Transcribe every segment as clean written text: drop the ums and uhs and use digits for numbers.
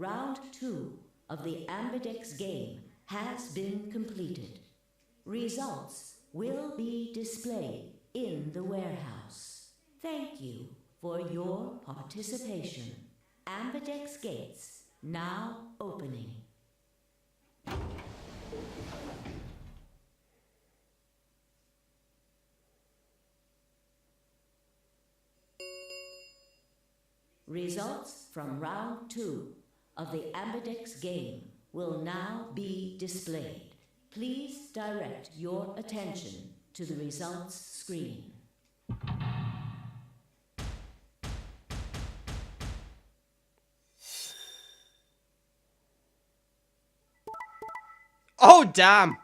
Round 2 of the Ambidex game has been completed. Results will be displayed in the warehouse. Thank you for your participation. Ambidex gates now opening. Results from round 2 of the Ambidex game will now be displayed. Please direct your attention to the results screen. Oh, damn!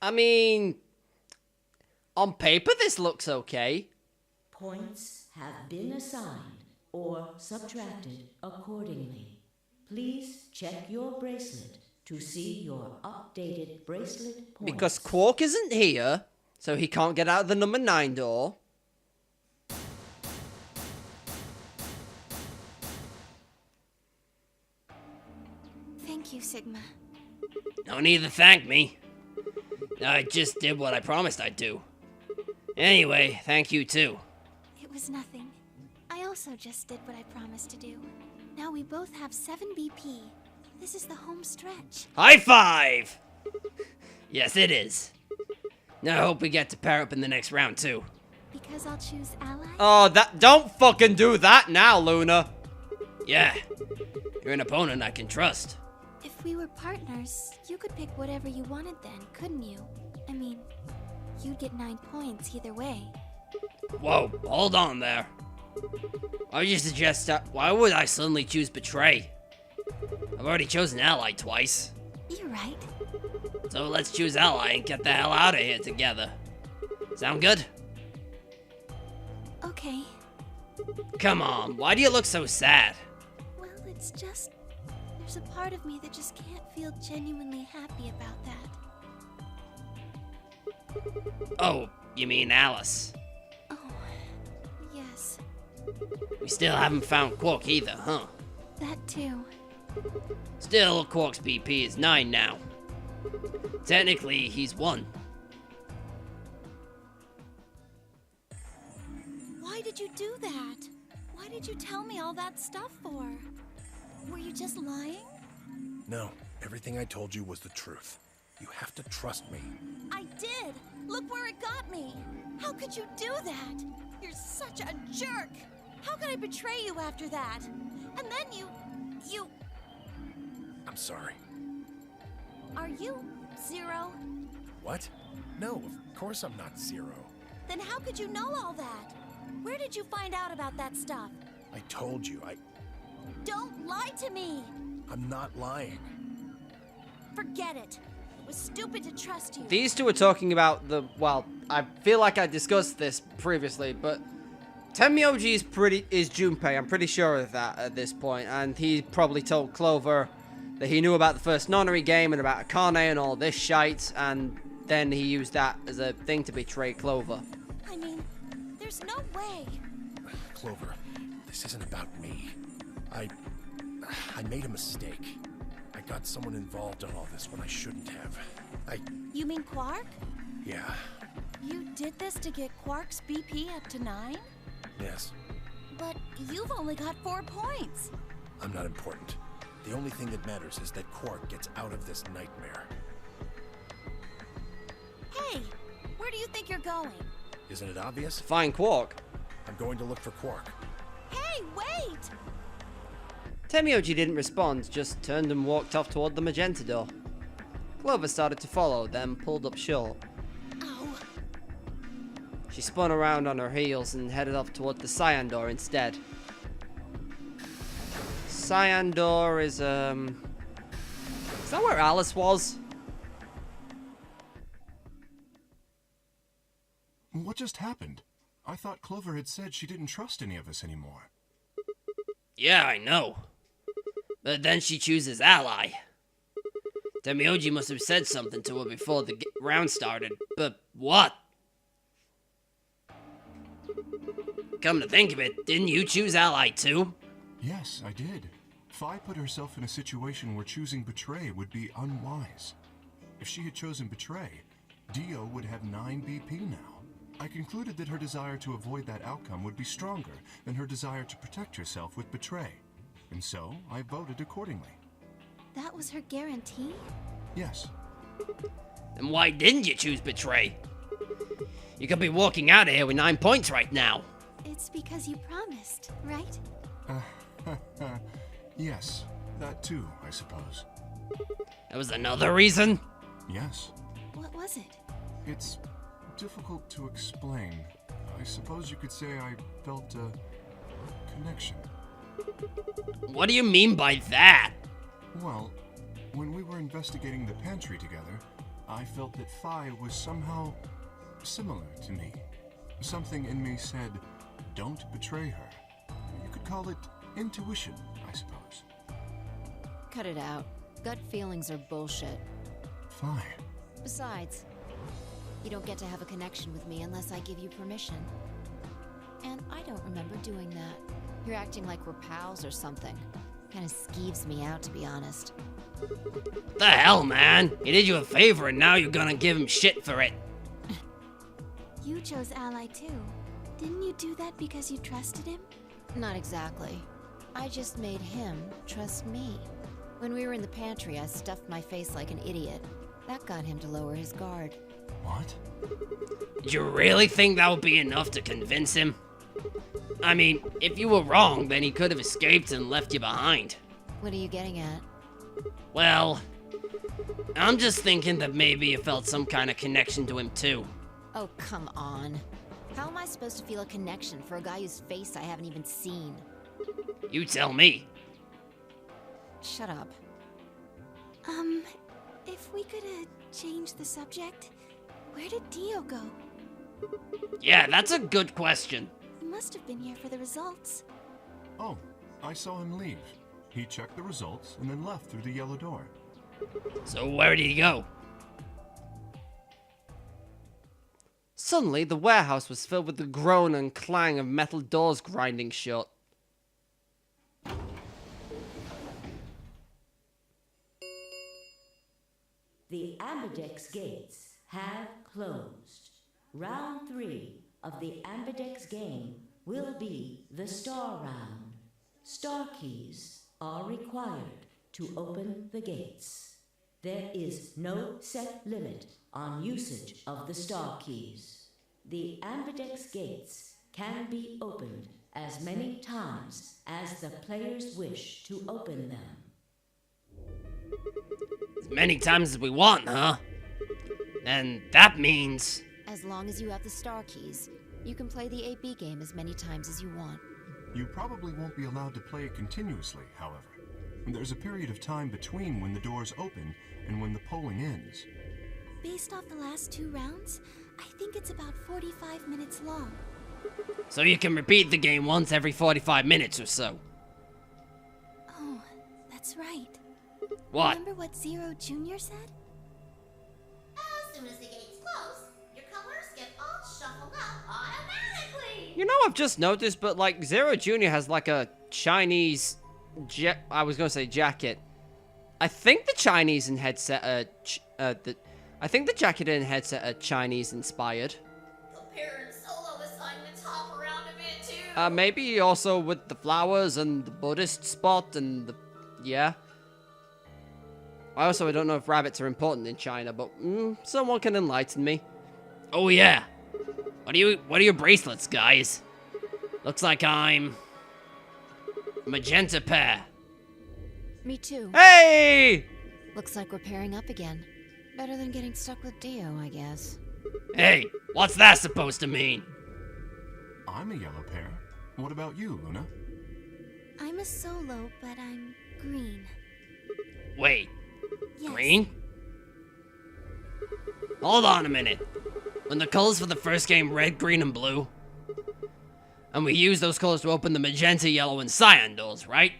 I mean, on paper this looks okay. Points have been assigned or subtracted accordingly. Please check your bracelet to see your updated bracelet points. Because Quark isn't here, so he can't get out of the number 9 door. Thank you, Sigma. No need to thank me. I just did what I promised I'd do. Anyway, thank you too. It was nothing. I also just did what I promised to do. Now we both have 7 BP. This is the home stretch. High five! Yes, it is. Now I hope we get to pair up in the next round too. Because I'll choose ally? Oh, don't fucking do that now, Luna. Yeah, you're an opponent I can trust. If we were partners, you could pick whatever you wanted then, couldn't you? I mean, you'd get 9 points either way. Whoa, hold on there. Why would you suggest that? Why would I suddenly choose betray? I've already chosen ally twice. You're right. So let's choose ally and get the hell out of here together. Sound good? Okay. Come on, why do you look so sad? Well, it's just... there's a part of me that just can't feel genuinely happy about that. Oh, you mean Alice? Oh, yes. We still haven't found Quark either, huh? That too. Still, Quark's BP is 9 now. Technically, he's 1. Why did you do that? Why did you tell me all that stuff for? Were you just lying? No, everything I told you was the truth. You have to trust me. I did! Look where it got me! How could you do that? You're such a jerk! How could I betray you after that? And then you... I'm sorry. Are you Zero? What? No, of course I'm not Zero. Then how could you know all that? Where did you find out about that stuff? I told you, Don't lie to me! I'm not lying. Forget it. It was stupid to trust you. These two are talking about the... Well, I feel like I discussed this previously, but... Tenmyoji is Junpei, I'm pretty sure of that at this point, and he probably told Clover that he knew about the first nonary game and about Akane and all this shite, and then he used that as a thing to betray Clover. I mean, there's no way. Clover, this isn't about me. I made a mistake. I got someone involved in all this when I shouldn't have. You mean Quark? Yeah, You did this to get Quark's BP up to 9? yes. But you've only got 4 points. I'm not important. The only thing that matters is that Quark gets out of this nightmare. Hey, where do you think you're going? Isn't it obvious? Find Quark. I'm going to look for Quark. Hey, wait! Tenmyoji didn't respond, just turned and walked off toward the magenta door. Clover started to follow, then pulled up short. Ow. She spun around on her heels and headed off toward the cyan door instead. Cyan door is that where Alice was? What just happened? I thought Clover had said she didn't trust any of us anymore. Yeah, I know. But then she chooses ally. Temioji must have said something to her before the round started, but what? Come to think of it, didn't you choose ally too? Yes, I did. Fi put herself in a situation where choosing Betray would be unwise. If she had chosen Betray, Dio would have 9 BP now. I concluded that her desire to avoid that outcome would be stronger than her desire to protect herself with Betray. And so, I voted accordingly. That was her guarantee? Yes. Then why didn't you choose Betray? You could be walking out of here with 9 points right now. It's because you promised, right? Yes, that too, I suppose. There was another reason? Yes. What was it? It's difficult to explain. I suppose you could say I felt a connection. What do you mean by that? Well, when we were investigating the pantry together, I felt that Fi was somehow similar to me. Something in me said, don't betray her. You could call it intuition, I suppose. Cut it out. Gut feelings are bullshit. Fi. Besides, you don't get to have a connection with me unless I give you permission. And I don't remember doing that. You're acting like we're pals or something. Kinda skeeves me out, to be honest. The hell, man? He did you a favor and now you're gonna give him shit for it. You chose ally too. Didn't you do that because you trusted him? Not exactly. I just made him trust me. When we were in the pantry, I stuffed my face like an idiot. That got him to lower his guard. What? Did you really think that would be enough to convince him? I mean, if you were wrong, then he could have escaped and left you behind. What are you getting at? Well, I'm just thinking that maybe you felt some kind of connection to him too. Oh, come on. How am I supposed to feel a connection for a guy whose face I haven't even seen? You tell me. Shut up. If we could change the subject, where did Dio go? Yeah, that's a good question. He must have been here for the results. Oh, I saw him leave. He checked the results and then left through the yellow door. So where did he go? Suddenly, the warehouse was filled with the groan and clang of metal doors grinding shut. The Ambidex gates have closed. Round 3 of the Ambidex game will be the Star Round. Star keys are required to open the gates. There is no set limit on usage of the Star keys. The Ambidex gates can be opened as many times as the players wish to open them. As many times as we want, huh? And that means... As long as you have the star keys, you can play the AB game as many times as you want. You probably won't be allowed to play it continuously, however. There's a period of time between when the doors open and when the polling ends. Based off the last 2 rounds, I think it's about 45 minutes long. So you can repeat the game once every 45 minutes or so. Oh, that's right. What? Remember what Zero Jr. said? As soon as the gates close, your colors get all shuffled up automatically. You know, I've just noticed, but like Zero Jr. has like a Chinese, I was gonna say jacket. I think the Chinese and headset I think the jacket and headset are Chinese inspired. The parent solo assignments hop around a bit too. Maybe also with the flowers and the Buddhist spot and the, yeah. I don't know if rabbits are important in China, but someone can enlighten me. Oh yeah. What are your bracelets, guys? Looks like I'm... magenta pair. Me too. Hey! Looks like we're pairing up again. Better than getting stuck with Dio, I guess. Hey, what's that supposed to mean? I'm a yellow pair. What about you, Luna? I'm a solo, but I'm green. Wait, Yes. green? Hold on a minute. When the colors for the first game red, green, and blue, and we use those colors to open the magenta, yellow, and cyan doors, right?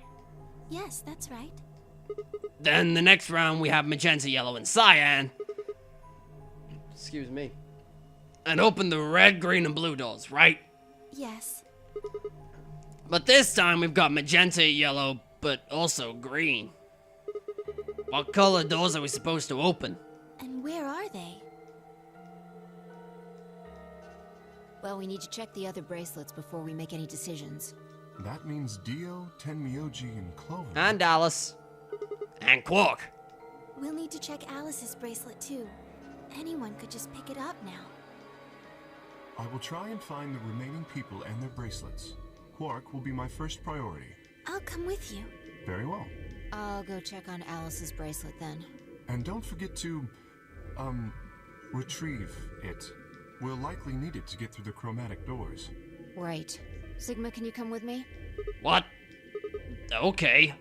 Yes, that's right. Then the next round we have magenta, yellow, and cyan. Excuse me. And open the red, green, and blue doors, right? Yes. But this time we've got magenta, yellow, but also green. What color doors are we supposed to open? And where are they? Well, we need to check the other bracelets before we make any decisions. That means Dio, Tenmyoji, and Clover. And Alice. And Quark. We'll need to check Alice's bracelet too. Anyone could just pick it up now. I will try and find the remaining people and their bracelets. Quark will be my first priority. I'll come with you. Very well. I'll go check on Alice's bracelet then. And don't forget to, retrieve it. We'll likely need it to get through the chromatic doors. Right. Sigma, can you come with me? What? Okay.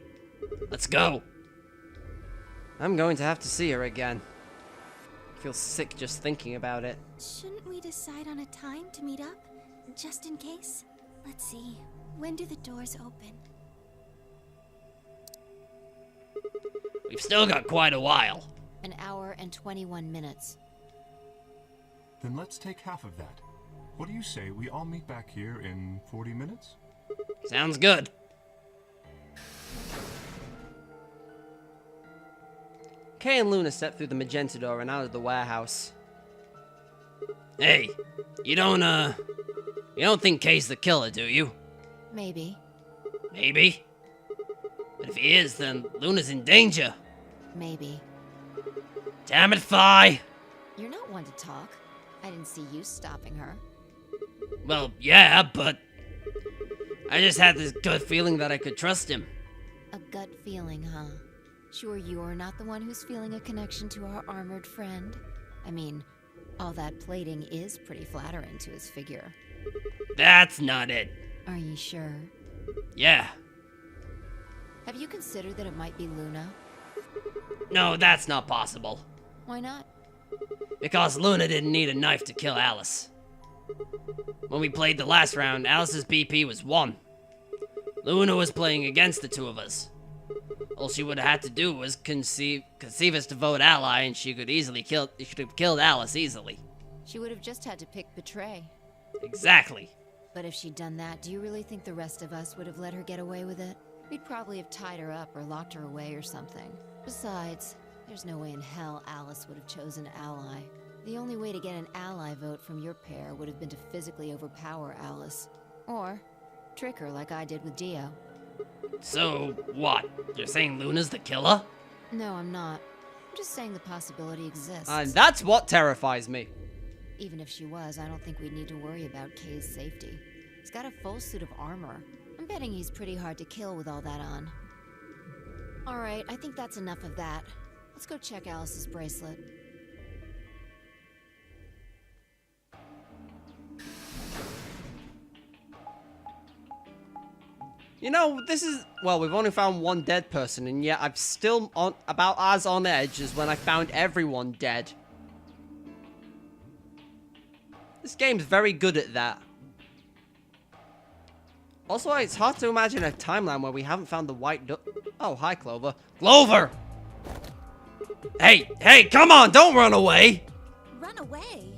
Let's go. I'm going to have to see her again. I feel sick just thinking about it. Shouldn't we decide on a time to meet up? Just in case? Let's see. When do the doors open? We've still got quite a while. An hour and 21 minutes. Then let's take half of that. What do you say we all meet back here in 40 minutes? Sounds good. Kay and Luna step through the magenta door and out of the warehouse. Hey, you don't think Kay's the killer, do you? Maybe. Maybe. But if he is, then Luna's in danger. Maybe. Damn it, Phi! You're not one to talk. I didn't see you stopping her. Well, yeah, but I just had this gut feeling that I could trust him. A gut feeling, huh? Sure you're not the one who's feeling a connection to our armored friend? I mean, all that plating is pretty flattering to his figure. That's not it. Are you sure? Yeah. Have you considered that it might be Luna? No, that's not possible. Why not? Because Luna didn't need a knife to kill Alice. When we played the last round, Alice's BP was 1. Luna was playing against the two of us. All she would have had to do was conceive us to vote ally, and she could have killed Alice easily. She would have just had to pick betray. Exactly. But if she'd done that, do you really think the rest of us would have let her get away with it? We'd probably have tied her up or locked her away or something. Besides, there's no way in hell Alice would have chosen ally. The only way to get an ally vote from your pair would have been to physically overpower Alice. Or trick her like I did with Dio. So, what? You're saying Luna's the killer? No, I'm not. I'm just saying the possibility exists. And that's what terrifies me. Even if she was, I don't think we'd need to worry about Kay's safety. He's got a full suit of armor. I'm betting he's pretty hard to kill with all that on. Alright, I think that's enough of that. Let's go check Alice's bracelet. You know, this is... Well, we've only found one dead person, and yet I'm still about as on edge as when I found everyone dead. This game's very good at that. Also, it's hard to imagine a timeline where we haven't found the white Oh, hi, Clover. Clover! Hey, come on, don't run away! Run away?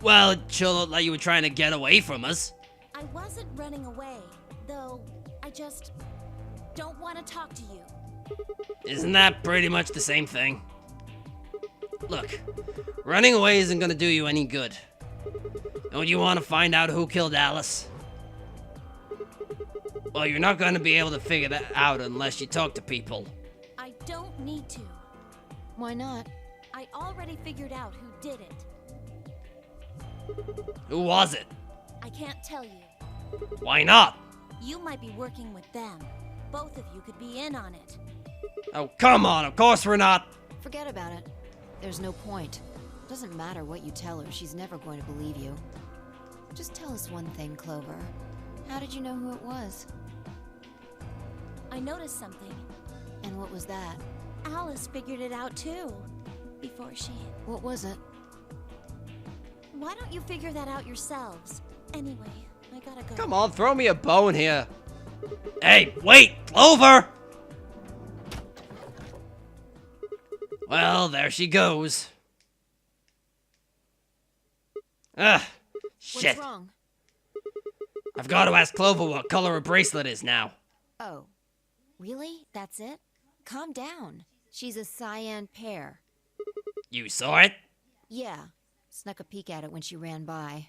Well, it sure looked like you were trying to get away from us. I wasn't running away, though I just don't want to talk to you. Isn't that pretty much the same thing? Look, running away isn't gonna do you any good. Don't you want to find out who killed Alice? Well, you're not gonna be able to figure that out unless you talk to people. I don't need to. Why not? I already figured out who did it. Who was it? I can't tell you. Why not? You might be working with them. Both of you could be in on it. Oh, come on, of course we're not. Forget about it. There's no point. Doesn't matter what you tell her, she's never going to believe you. Just tell us one thing, Clover. How did you know who it was? I noticed something. And what was that? Alice figured it out too. Before she... What was it? Why don't you figure that out yourselves? Anyway, I gotta go. Come on, throw me a bone here. Hey, wait, Clover! Well, there she goes. Ugh, shit. What's wrong? I've got to ask Clover what color her bracelet is now. Oh, really? That's it? Calm down. She's a cyan pear. You saw it? Yeah, snuck a peek at it when she ran by.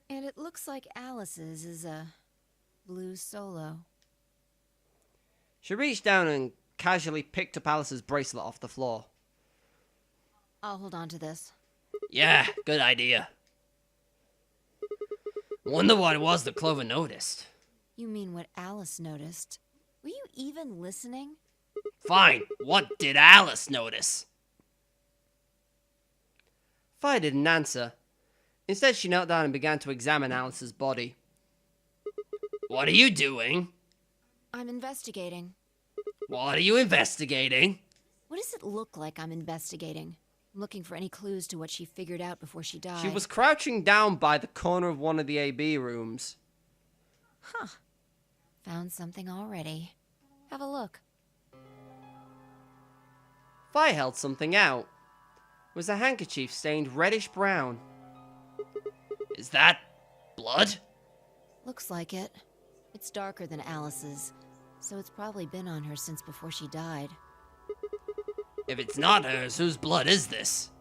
And it looks like Alice's is a blue solo. She reached down and casually picked up Alice's bracelet off the floor. I'll hold on to this. Yeah, good idea. Wonder what it was that Clover noticed. You mean what Alice noticed? Were you even listening? Fine, what did Alice notice? Fire didn't answer. Instead, she knelt down and began to examine Alice's body. What are you doing? I'm investigating. What are you investigating? What does it look like I'm investigating? I'm looking for any clues to what she figured out before she died. She was crouching down by the corner of one of the AB rooms. Huh. Found something already. Have a look. Fire held something out. It was a handkerchief stained reddish brown. Is that blood? Looks like it. It's darker than Alice's, so it's probably been on her since before she died. If it's not hers, whose blood is this?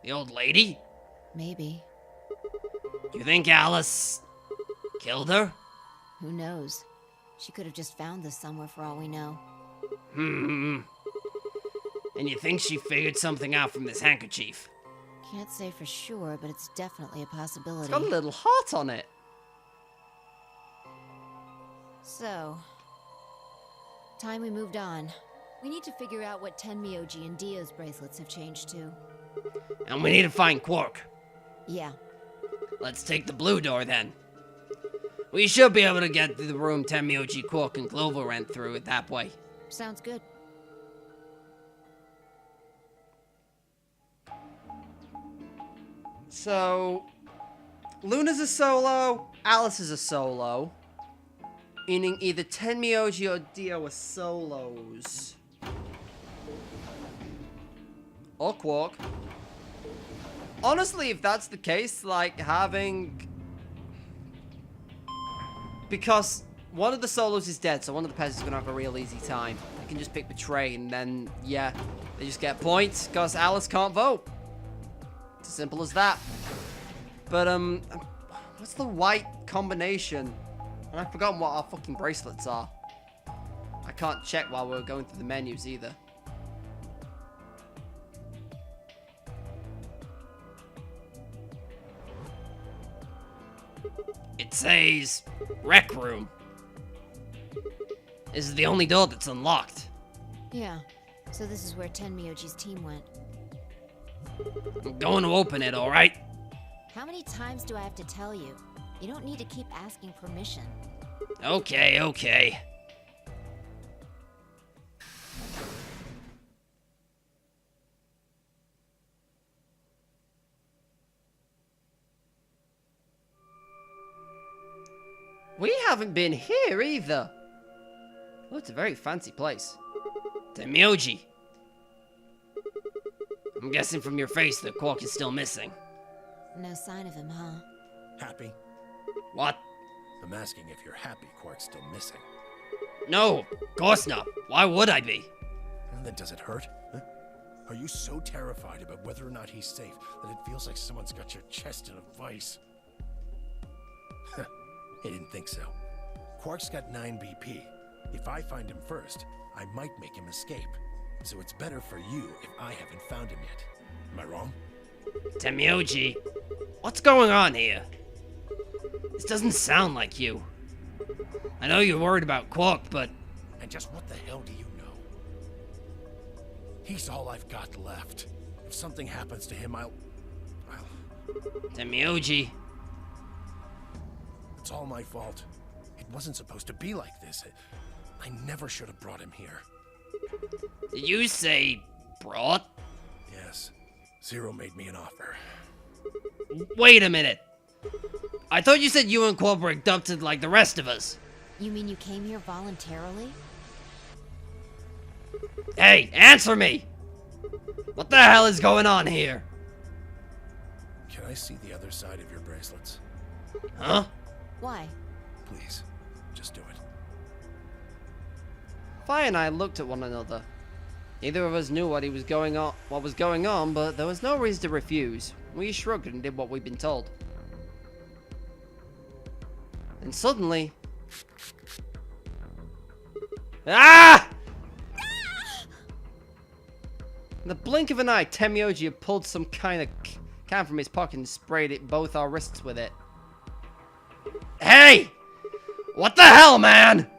The old lady? Maybe. You think Alice killed her? Who knows? She could have just found this somewhere for all we know. And you think she figured something out from this handkerchief? Can't say for sure, but it's definitely a possibility. It's got a little heart on it. So, time we moved on. We need to figure out what Tenmyoji and Dio's bracelets have changed to. And we need to find Quark. Yeah. Let's take the blue door then. We should be able to get to the room Tenmyoji, Quark, and Clover went through it that way. Sounds good. So, Luna's a solo, Alice is a solo. Meaning either Tenmyoji or Dio are solos. Or Quark. Honestly, if that's the case, like having... Because one of the solos is dead, so one of the peasants is going to have a real easy time. They can just pick Betray, and then, yeah, they just get points, because Alice can't vote. It's as simple as that. But, what's the white combination? And I've forgotten what our fucking bracelets are. I can't check while we're going through the menus either. It says Rec Room. This is the only door that's unlocked. Yeah. So this is where Tenmyoji's team went. I'm going to open it, alright? How many times do I have to tell you? You don't need to keep asking permission. Okay. We haven't been here either. Oh, it's a very fancy place. Tenmyoji. I'm guessing from your face that Quark is still missing. No sign of him, huh? Happy? What? I'm asking if you're happy Quark's still missing. No, of course not. Why would I be? And then does it hurt? Huh? Are you so terrified about whether or not he's safe that it feels like someone's got your chest in a vice? I didn't think so. Quark's got 9 BP. If I find him first, I might make him escape. So it's better for you if I haven't found him yet. Am I wrong? Tenmyoji, what's going on here? This doesn't sound like you. I know you're worried about Quark, but... And just what the hell do you know? He's all I've got left. If something happens to him, I'll... Tenmyoji... It's all my fault. It wasn't supposed to be like this. I never should have brought him here. Did you say brought? Yes. Zero made me an offer. Wait a minute. I thought you said you and Quark were abducted like the rest of us. You mean you came here voluntarily? Hey, answer me! What the hell is going on here? Can I see the other side of your bracelets? Huh? Why? Please, just do it. Vi and I looked at one another. Neither of us knew what was going on, but there was no reason to refuse. We shrugged and did what we'd been told. And suddenly... Ah! In the blink of an eye, Temioji had pulled some kind of can from his pocket and sprayed it both our wrists with it. Hey! What the hell, man?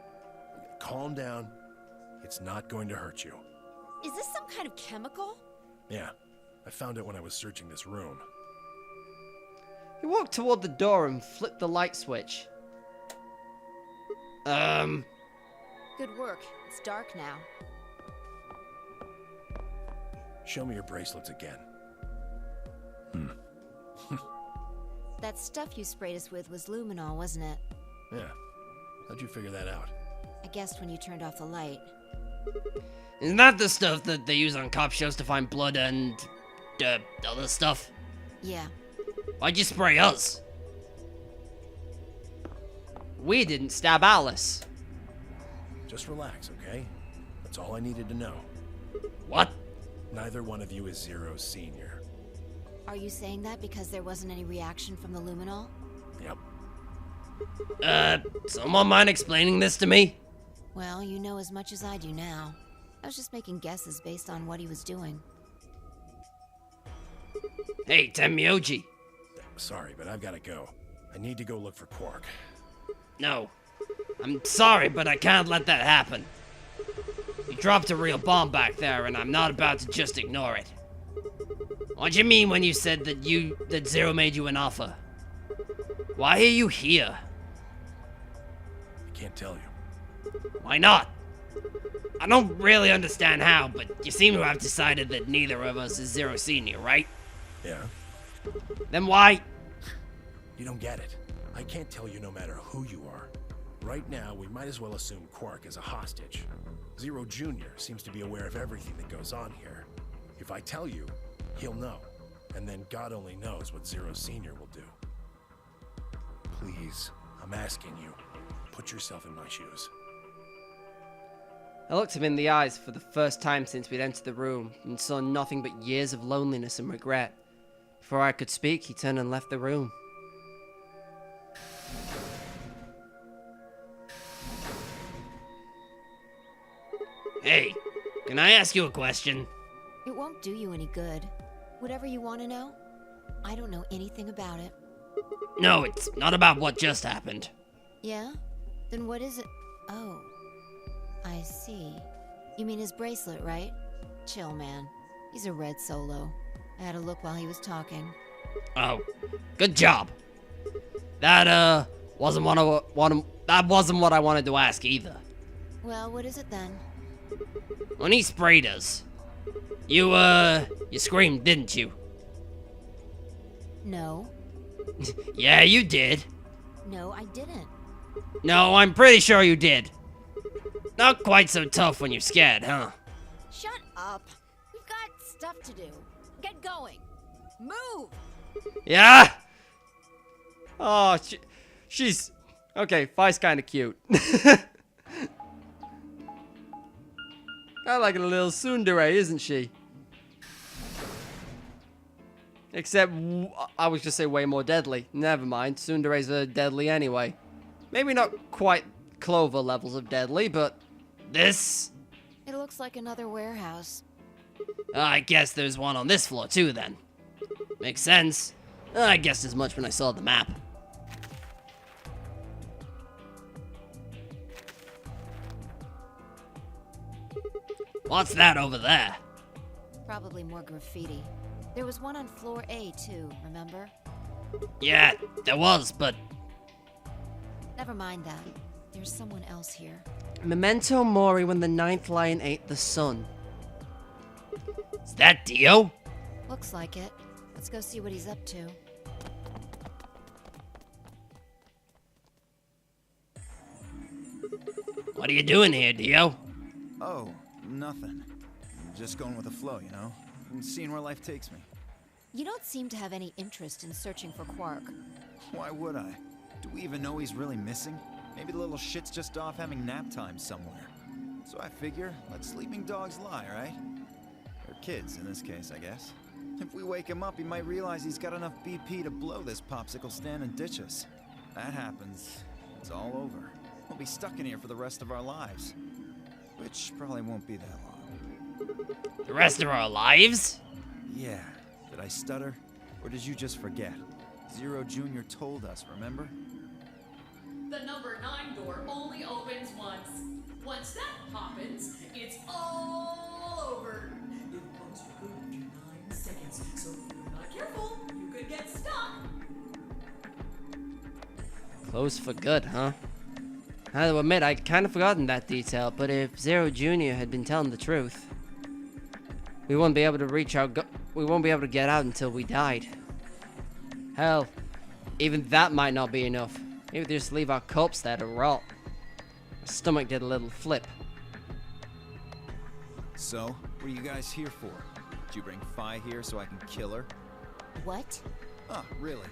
Calm down. It's not going to hurt you. Is this some kind of chemical? Yeah, I found it when I was searching this room. He walked toward the door and flipped the light switch. Good work. It's dark now. Show me your bracelets again. That stuff you sprayed us with was luminol, wasn't it? Yeah. How'd you figure that out? I guessed when you turned off the light. Isn't that the stuff that they use on cop shows to find blood and... other stuff? Yeah. Why'd you spray us? We didn't stab Alice. Just relax, okay? That's all I needed to know. What? Neither one of you is Zero's senior. Are you saying that because there wasn't any reaction from the luminol? Yep. Someone mind explaining this to me? Well, you know as much as I do now. I was just making guesses based on what he was doing. Hey, Temioji. Sorry, but I've got to go. I need to go look for Quark. No. I'm sorry, but I can't let that happen. You dropped a real bomb back there, and I'm not about to just ignore it. What'd you mean when you said that Zero made you an offer? Why are you here? I can't tell you. Why not? I don't really understand how, but you seem to have decided that neither of us is Zero Senior, right? Yeah? Then why? You don't get it. I can't tell you no matter who you are. Right now, we might as well assume Quark is a hostage. Zero Jr. seems to be aware of everything that goes on here. If I tell you, he'll know. And then God only knows what Zero Sr. will do. Please, I'm asking you, put yourself in my shoes. I looked him in the eyes for the first time since we'd entered the room and saw nothing but years of loneliness and regret. Before I could speak, he turned and left the room. Hey, can I ask you a question? It won't do you any good. Whatever you want to know, I don't know anything about it. No, it's not about what just happened. Yeah? Then what is it? Oh. I see. You mean his bracelet, right? Chill, man. He's a red solo. I had a look while he was talking. Oh, good job. That, wasn't what I wanted to ask either. Well, what is it then? When he sprayed us, you screamed, didn't you? No. Yeah, you did. No, I didn't. No, I'm pretty sure you did. Not quite so tough when you're scared, huh? Shut up. We've got stuff to do. Get going. Move! Yeah? Oh, she's... Okay, Vi's kind of cute. I like a little tsundere, isn't she? Except, I was just say way more deadly. Never mind, tsunderes are deadly anyway. Maybe not quite Clover levels of deadly, but This? It looks like another warehouse. I guess there's one on this floor too then. Makes sense. I guessed as much when I saw the map. What's that over there? Probably more graffiti. There was one on floor A too, remember? Yeah, there was, but Never mind that. There's someone else here. Memento mori when the ninth lion ate the sun. is that Dio? Looks like it. Let's go see what he's up to. What are you doing here, Dio? Oh, nothing. just going with the flow, you know? And seeing where life takes me. You don't seem to have any interest in searching for Quark. Why would I? Do we even know he's really missing? Maybe the little shit's just off having nap time somewhere. So I figure, let sleeping dogs lie, right? Or kids, in this case, I guess. If we wake him up, he might realize he's got enough BP to blow this popsicle stand and ditch us. That happens, it's all over. We'll be stuck in here for the rest of our lives. Which probably won't be that long. The rest of our lives? Yeah. Did I stutter? Or did you just forget? Zero Jr. told us, remember? The number 9 door only opens once. Once that happens, it's all over. It closes for good in 9 seconds, so if you're not careful, you could get stuck. Close for good, huh? I have to admit, I'd kind of forgotten that detail, but if Zero Jr. had been telling the truth, we wouldn't be able to reach our we won't be able to get out until we died. Hell, even that might not be enough. Maybe they just leave our corpse there to rot. My stomach did a little flip. So, what are you guys here for? Did you bring Fi here so I can kill her? What? Oh, really?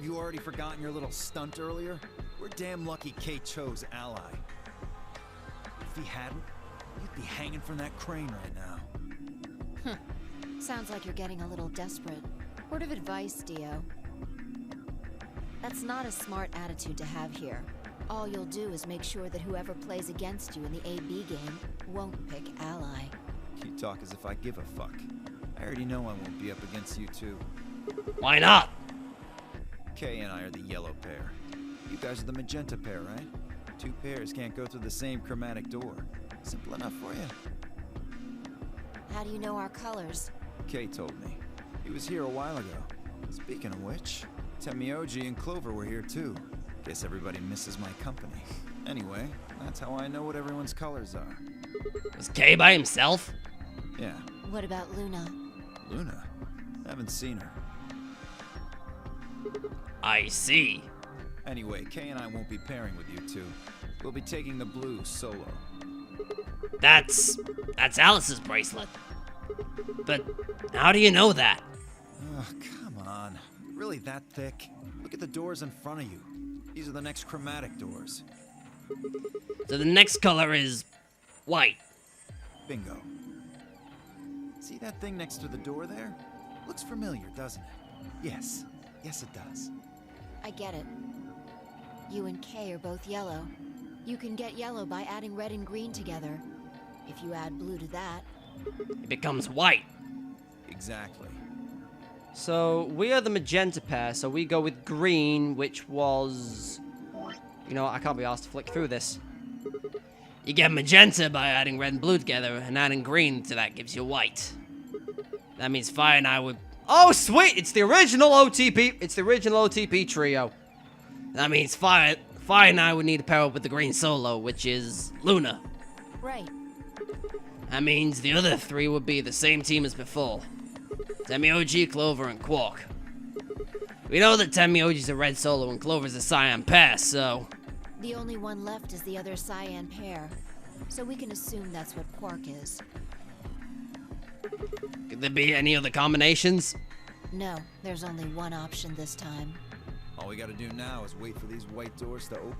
You already forgotten your little stunt earlier? We're damn lucky Kay chose ally. If he hadn't, you'd be hanging from that crane right now. Sounds like you're getting a little desperate. Word of advice, Dio. That's not a smart attitude to have here. All you'll do is make sure that whoever plays against you in the AB game won't pick ally. You talk as if I give a fuck. I already know I won't be up against you two. Why not? Kay and I are the yellow pair. You guys are the magenta pair, right? Two pairs can't go through the same chromatic door. Simple enough for you. How do you know our colors? Kay told me. He was here a while ago. Speaking of which, Temioji and Clover were here too. Guess everybody misses my company. Anyway, that's how I know what everyone's colors are. Was Kay by himself? Yeah. What about Luna? Luna? Haven't seen her. I see. Anyway, Kay and I won't be pairing with you two. We'll be taking the blue solo. That's Alice's bracelet. But how do you know that? Oh, come on. Really that thick? Look at the doors in front of you. These are the next chromatic doors. So the next color is white. Bingo. See that thing next to the door there? Looks familiar, doesn't it? Yes. Yes, it does. I get it. You and Kay are both yellow. You can get yellow by adding red and green together. If you add blue to that, It becomes white. Exactly. So we are the magenta pair, so we go with green, which was... You know what, I can't be asked to flick through this. You get magenta by adding red and blue together, and adding green to that gives you white. That means Fire and I would... Oh, sweet! It's the original OTP. It's the original OTP trio. That means Fire and I would need to pair up with the green solo, which is Luna. right. That means the other three would be the same team as before. Temioji, Clover, and Quark. We know that Temioji's a red solo and Clover's a cyan pair, so... The only one left is the other cyan pair. So we can assume that's what Quark is. Could there be any other combinations? No, there's only one option this time. All we gotta do now is wait for these white doors to open.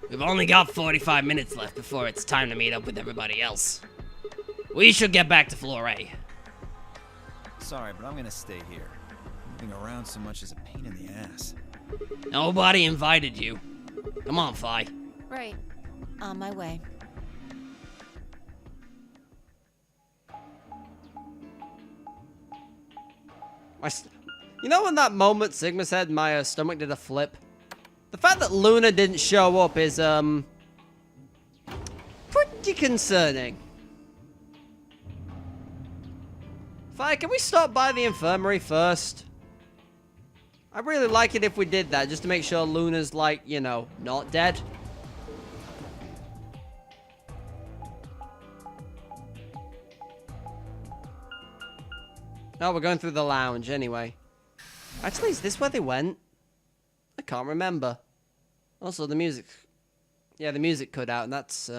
We've only got 45 minutes left before it's time to meet up with everybody else. We should get back to floor A. Sorry, but I'm gonna stay here. Moving around so much is a pain in the ass. Nobody invited you. Come on, Fi. Right. On my way. You know in that moment Sigma said my stomach did a flip? The fact that Luna didn't show up is, pretty concerning. Fi, can we stop by the infirmary first? I'd really like it if we did that, just to make sure Luna's, like, you know, not dead. No, we're going through the lounge anyway. Actually, is this where they went? I can't remember. Also, the music... Yeah, the music cut out, and that's,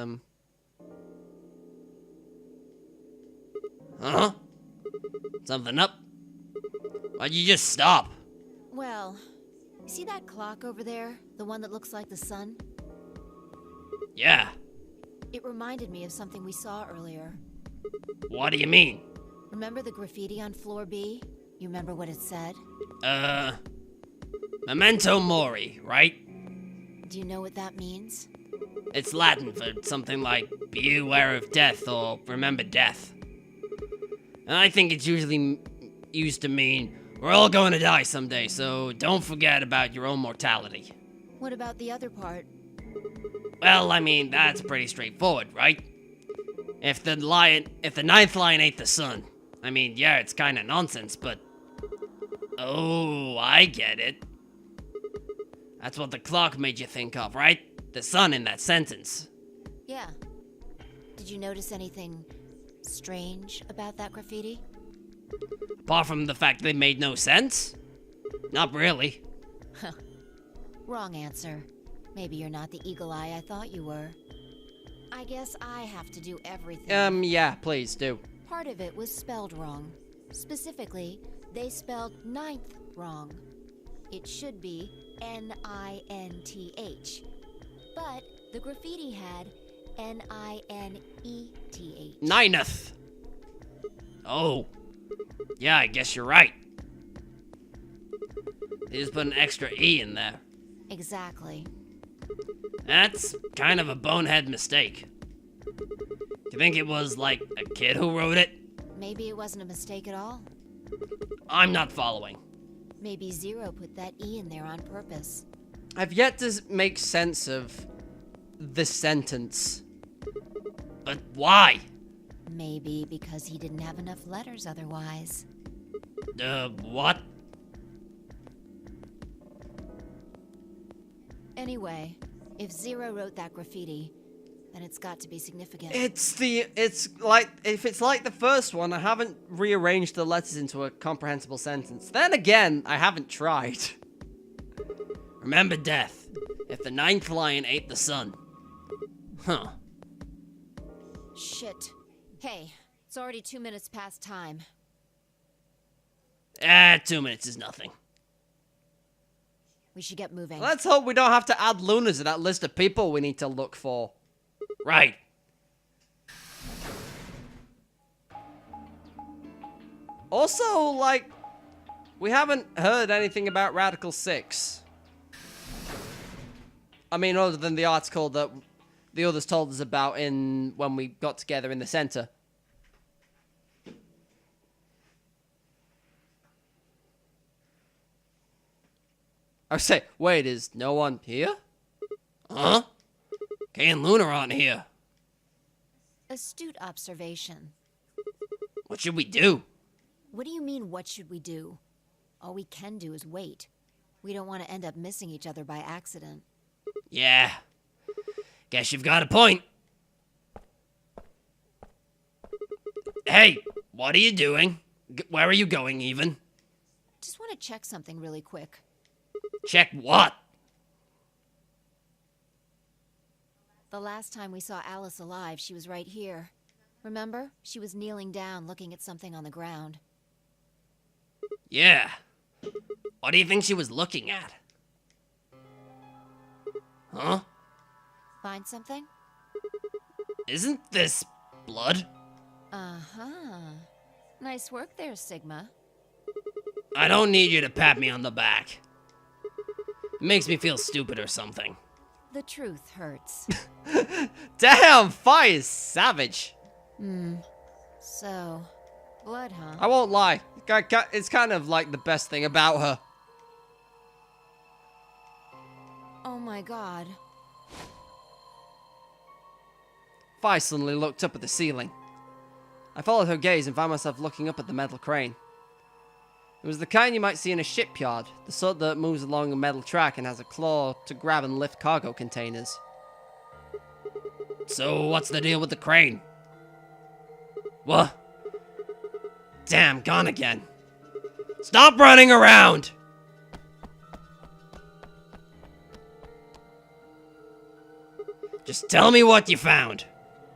Huh? Something up? Why'd you just stop? Well, see that clock over there? The one that looks like the sun? Yeah. It reminded me of something we saw earlier. What do you mean? Remember the graffiti on floor B? You remember what it said? Memento Mori, right? Do you know what that means? It's Latin for something like be aware of death or remember death. And I think it's usually used to mean we're all going to die someday, so don't forget about your own mortality. What about the other part? Well, I mean, that's pretty straightforward, right? If the ninth lion ate the sun, I mean, yeah, it's kind of nonsense, but... Oh, I get it. That's what the clock made you think of, right? The sun in that sentence. Yeah. Did you notice anything strange about that graffiti? Apart from the fact they made no sense? Not really. Wrong answer. Maybe you're not the eagle eye I thought you were. I guess I have to do everything. Yeah, please do. Part of it was spelled wrong. Specifically, they spelled ninth wrong. It should be N-I-N-T-H. But the graffiti had N-I-N-E-T-H. Nineth. Oh. Yeah, I guess you're right. They just put an extra E in there. Exactly. That's kind of a bonehead mistake. Do you think it was, like, a kid who wrote it? Maybe it wasn't a mistake at all. I'm not following. Maybe Zero put that E in there on purpose. I've yet to make sense of this sentence. But why? Maybe because he didn't have enough letters otherwise. What? Anyway, if Zero wrote that graffiti, then it's got to be significant. It's like, if it's like the first one, I haven't rearranged the letters into a comprehensible sentence. Then again, I haven't tried. Remember death. If the ninth lion ate the sun. Huh. Shit. Hey, it's already 2 minutes past time. 2 minutes is nothing. We should get moving. Let's hope we don't have to add Luna to that list of people we need to look for. Right. Also, like, we haven't heard anything about Radical 6. I mean, other than the article that the others told us about when we got together in the center. I say, wait, is no one here? Huh? Kay and Luna aren't here. Astute observation. What should we do? What do you mean, what should we do? All we can do is wait. We don't want to end up missing each other by accident. Yeah. Guess you've got a point. Hey, what are you doing? Where are you going, even? Just want to check something really quick. Check what? The last time we saw Alice alive, she was right here. Remember? She was kneeling down, looking at something on the ground. Yeah. What do you think she was looking at? Huh? Find something? Isn't this blood? Uh-huh. Nice work there, Sigma. I don't need you to pat me on the back. It makes me feel stupid or something. The truth hurts. Damn, Fi is savage. So, blood, huh? I won't lie. It's kind of like the best thing about her. Oh my god. Fi suddenly looked up at the ceiling. I followed her gaze and found myself looking up at the metal crane. It was the kind you might see in a shipyard, the sort that moves along a metal track and has a claw to grab and lift cargo containers. So, what's the deal with the crane? What? Damn, gone again. Stop running around! Just tell me what you found.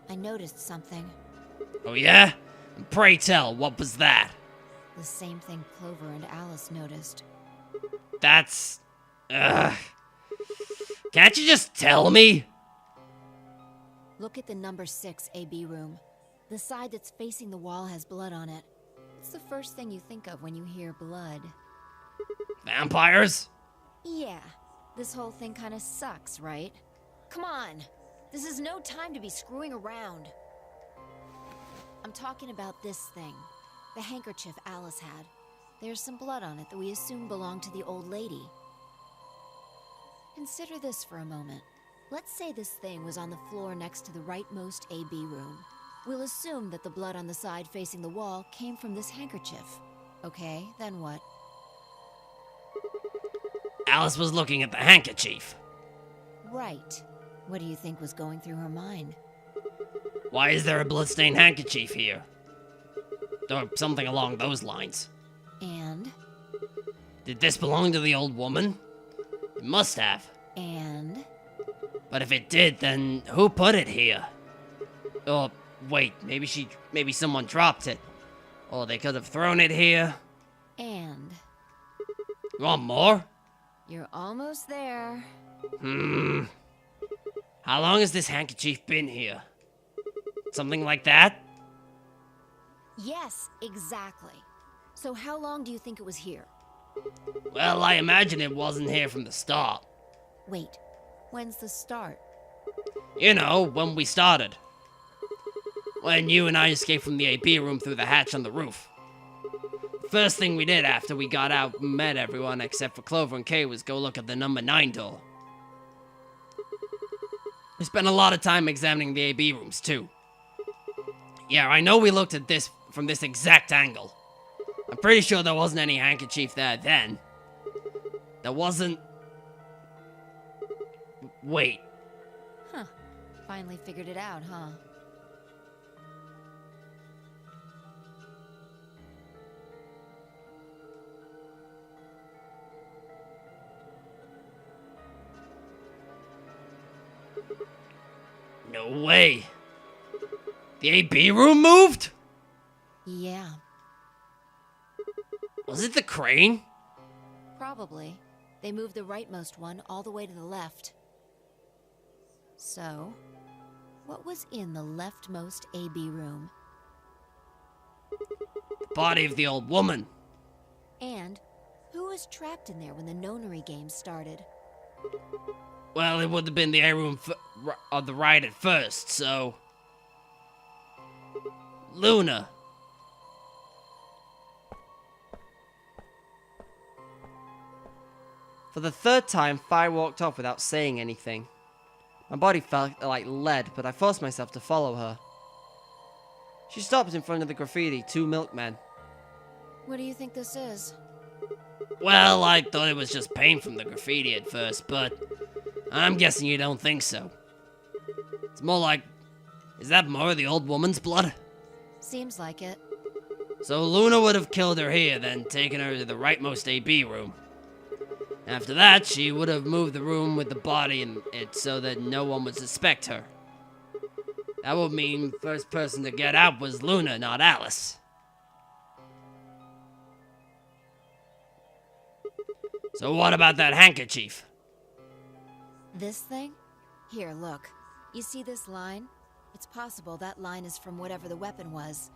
I noticed something. Oh yeah? And pray tell, what was that? The same thing Clover and Alice noticed. That's... Ugh. Can't you just tell me? Look at the number 6 AB room. The side that's facing the wall has blood on it. It's the first thing you think of when you hear blood. Vampires? Yeah, this whole thing kind of sucks, right? Come on! This is no time to be screwing around. I'm talking about this thing. The handkerchief Alice had. There's some blood on it that we assume belonged to the old lady. Consider this for a moment. Let's say this thing was on the floor next to the rightmost AB room. We'll assume that the blood on the side facing the wall came from this handkerchief. Okay, then what? Alice was looking at the handkerchief. Right. What do you think was going through her mind? Why is there a bloodstained handkerchief here? Or something along those lines. And? Did this belong to the old woman? It must have. And? But if it did, then who put it here? Or, wait, maybe someone dropped it. Or they could have thrown it here. And? You want more? You're almost there. How long has this handkerchief been here? Something like that? Yes, exactly. So how long do you think it was here? Well, I imagine it wasn't here from the start. Wait, when's the start? You know, when we started. When you and I escaped from the AB room through the hatch on the roof. The first thing we did after we got out and met everyone except for Clover and Kay was go look at the number 9 door. We spent a lot of time examining the AB rooms, too. Yeah, I know we looked at this from this exact angle. I'm pretty sure there wasn't any handkerchief there then. There wasn't... Wait. Huh. Finally figured it out, huh? No way. The AB room moved? Yeah. Was it the crane? Probably. They moved the rightmost one all the way to the left. So, what was in the leftmost AB room? The body of the old woman. And who was trapped in there when the nonary game started? Well, it would have been the A room on the right at first, so... Luna. For the third time, Fi walked off without saying anything. My body felt like lead, but I forced myself to follow her. She stopped in front of the graffiti, 2 milkmen. What do you think this is? Well, I thought it was just paint from the graffiti at first, but I'm guessing you don't think so. It's more like, is that more of the old woman's blood? Seems like it. So Luna would have killed her here, then taken her to the rightmost AB room. After that, she would have moved the room with the body in it so that no one would suspect her. That would mean first person to get out was Luna, not Alice. So what about that handkerchief? This thing? Here, look. You see this line? It's possible that line is from whatever the weapon was,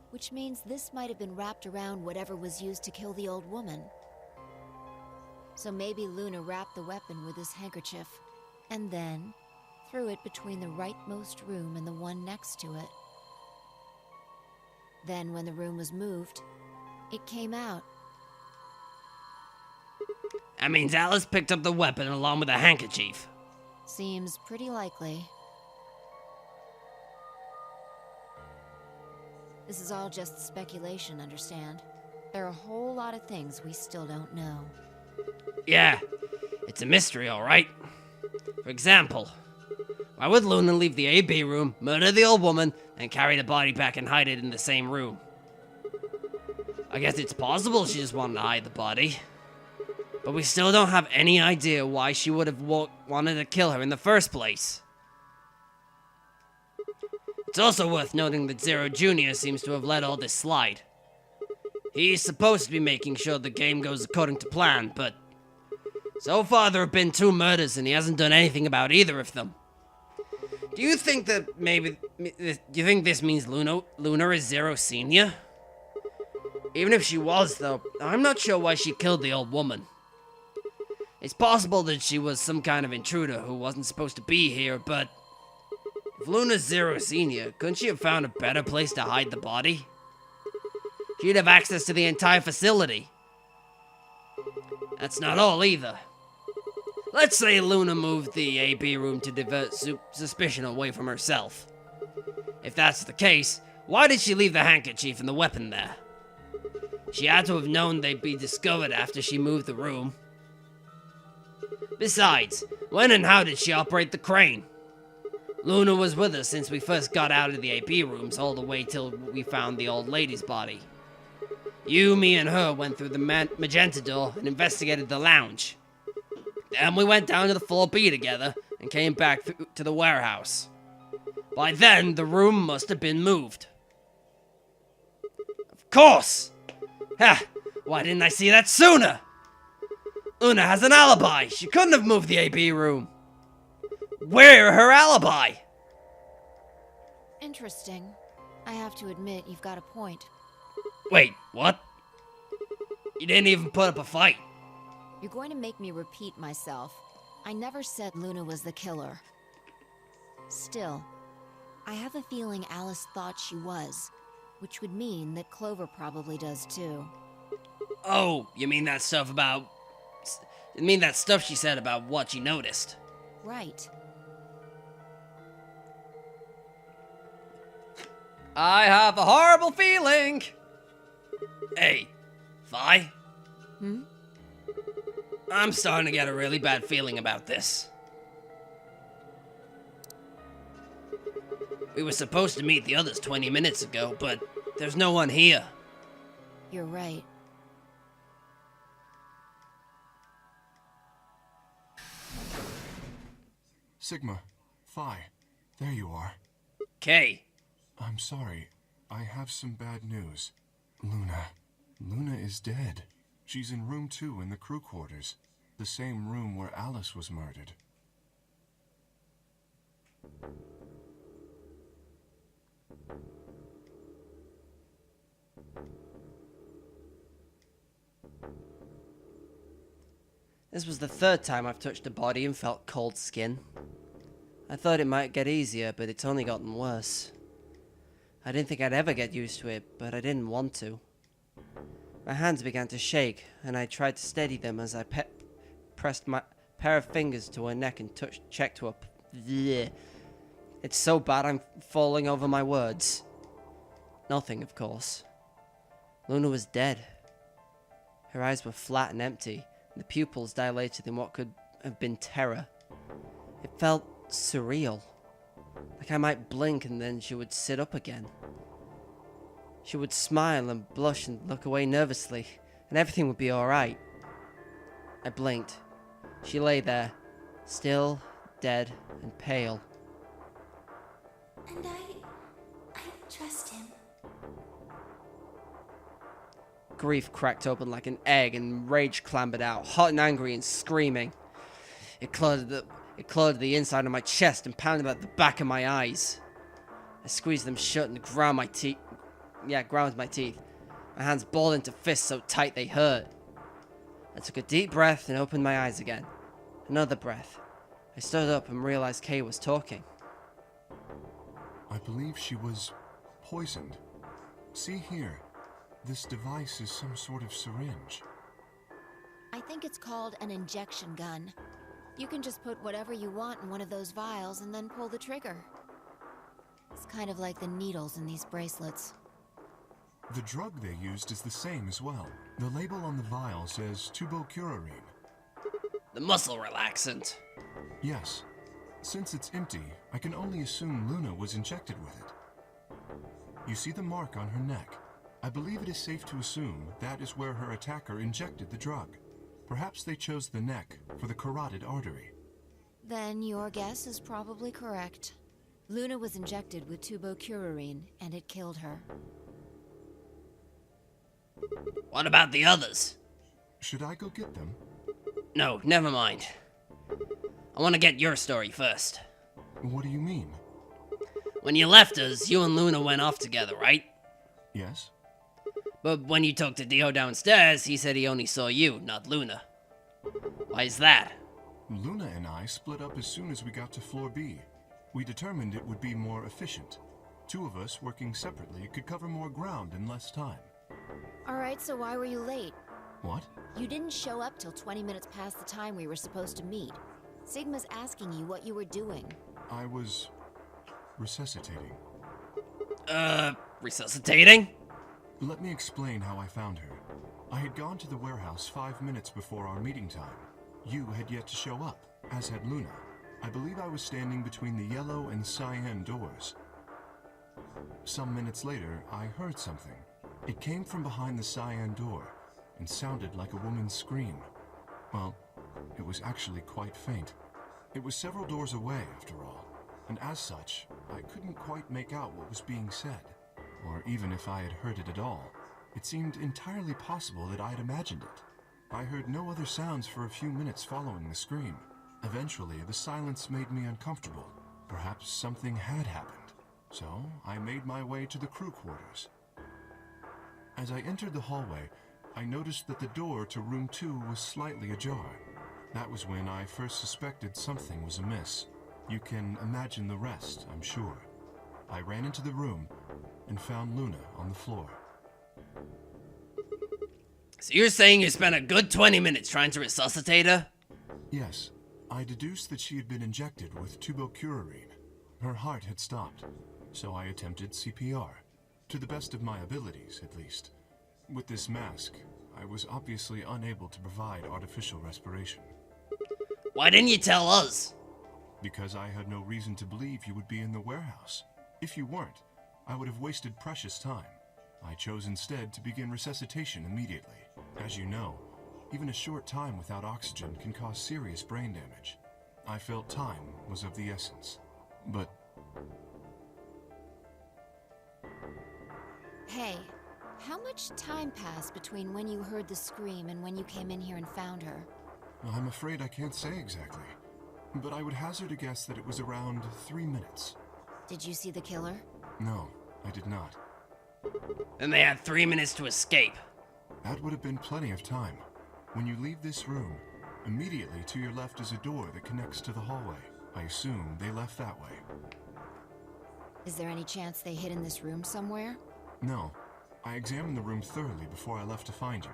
which means this might have been wrapped around whatever was used to kill the old woman. So maybe Luna wrapped the weapon with this handkerchief, and then threw it between the rightmost room and the one next to it. Then when the room was moved, it came out. That means Alice picked up the weapon along with the handkerchief. Seems pretty likely. This is all just speculation, understand? There are a whole lot of things we still don't know. Yeah, it's a mystery, alright. For example, why would Luna leave the AB room, murder the old woman, and carry the body back and hide it in the same room? I guess it's possible she just wanted to hide the body. But we still don't have any idea why she would have wanted to kill her in the first place. It's also worth noting that Zero Jr. seems to have let all this slide. He's supposed to be making sure the game goes according to plan, but so far there have been 2 murders and he hasn't done anything about either of them. Do you think that maybe... Do you think this means Luna is Zero Senior? Even if she was, though, I'm not sure why she killed the old woman. It's possible that she was some kind of intruder who wasn't supposed to be here, but... If Luna's Zero Senior, couldn't she have found a better place to hide the body? She'd have access to the entire facility. That's not all, either. Let's say Luna moved the AB room to divert suspicion away from herself. If that's the case, why did she leave the handkerchief and the weapon there? She had to have known they'd be discovered after she moved the room. Besides, when and how did she operate the crane? Luna was with us since we first got out of the AB rooms all the way till we found the old lady's body. You, me, and her went through the magenta door and investigated the lounge. Then we went down to the floor B together and came back to the warehouse. By then, the room must have been moved. Of course! Ha! Why didn't I see that sooner? Luna has an alibi. She couldn't have moved the AB room. Where her alibi? Interesting. I have to admit, you've got a point. Wait, what? You didn't even put up a fight. You're going to make me repeat myself. I never said Luna was the killer. Still, I have a feeling Alice thought she was, which would mean that Clover probably does too. Oh, you mean that stuff about... You mean that stuff she said about what she noticed? Right. I have a horrible feeling. Hey, Vi? Hmm? I'm starting to get a really bad feeling about this. We were supposed to meet the others 20 minutes ago, but there's no one here. You're right. Sigma, Phi, there you are. Kay. I'm sorry. I have some bad news. Luna is dead. She's in room 2 in the crew quarters. The same room where Alice was murdered. This was the 3rd time I've touched a body and felt cold skin. I thought it might get easier, but it's only gotten worse. I didn't think I'd ever get used to it, but I didn't want to. My hands began to shake, and I tried to steady them as I pressed my pair of fingers to her neck and checked her. Bleh. It's so bad I'm falling over my words. Nothing, of course. Luna was dead. Her eyes were flat and empty, and the pupils dilated in what could have been terror. It felt surreal. Like I might blink and then she would sit up again. She would smile and blush and look away nervously, and everything would be alright. I blinked. She lay there, still, dead, and pale. And I trust him. Grief cracked open like an egg and rage clambered out, hot and angry and screaming. It clawed the inside of my chest and pounded at the back of my eyes. I squeezed them shut and ground my teeth. Ground my teeth. My hands balled into fists so tight they hurt. I took a deep breath and opened my eyes again. Another breath. I stood up and realized Kay was talking. I believe she was poisoned. See here. This device is some sort of syringe. I think it's called an injection gun. You can just put whatever you want in one of those vials and then pull the trigger. It's kind of like the needles in these bracelets. The drug they used is the same as well. The label on the vial says tubocurarine. The muscle relaxant. Yes. Since it's empty, I can only assume Luna was injected with it. You see the mark on her neck. I believe it is safe to assume that is where her attacker injected the drug. Perhaps they chose the neck for the carotid artery. Then your guess is probably correct. Luna was injected with tubocurarine, and it killed her. What about the others? Should I go get them? No, never mind. I want to get your story first. What do you mean? When you left us, you and Luna went off together, right? Yes? But when you talked to Dio downstairs, he said he only saw you, not Luna. Why is that? Luna and I split up as soon as we got to floor B. We determined it would be more efficient. Two of us working separately could cover more ground in less time. Alright, so why were you late? What? You didn't show up till 20 minutes past the time we were supposed to meet. Sigma's asking you what you were doing. I was resuscitating. Resuscitating? Let me explain how I found her. I had gone to the warehouse 5 minutes before our meeting time. You had yet to show up, as had Luna. I believe I was standing between the yellow and cyan doors. Some minutes later, I heard something. It came from behind the cyan door and sounded like a woman's scream. Well, it was actually quite faint. It was several doors away, after all, and as such, I couldn't quite make out what was being said, or even if I had heard it at all. It seemed entirely possible that I had imagined it. I heard no other sounds for a few minutes following the scream. Eventually, the silence made me uncomfortable. Perhaps something had happened. So, I made my way to the crew quarters. As I entered the hallway, I noticed that the door to room 2 was slightly ajar. That was when I first suspected something was amiss. You can imagine the rest, I'm sure. I ran into the room and found Luna on the floor. So you're saying you spent a good 20 minutes trying to resuscitate her? Yes, I deduced that she had been injected with tubocurarine. Her heart had stopped, so I attempted CPR. To the best of my abilities, at least. With this mask, I was obviously unable to provide artificial respiration. Why didn't you tell us? Because I had no reason to believe you would be in the warehouse. If you weren't, I would have wasted precious time. I chose instead to begin resuscitation immediately. As you know, even a short time without oxygen can cause serious brain damage. I felt time was of the essence. But... Hey, how much time passed between when you heard the scream and when you came in here and found her? I'm afraid I can't say exactly. But I would hazard a guess that it was around 3 minutes. Did you see the killer? No, I did not. Then they had 3 minutes to escape. That would have been plenty of time. When you leave this room, immediately to your left is a door that connects to the hallway. I assume they left that way. Is there any chance they hid in this room somewhere? No. I examined the room thoroughly before I left to find you.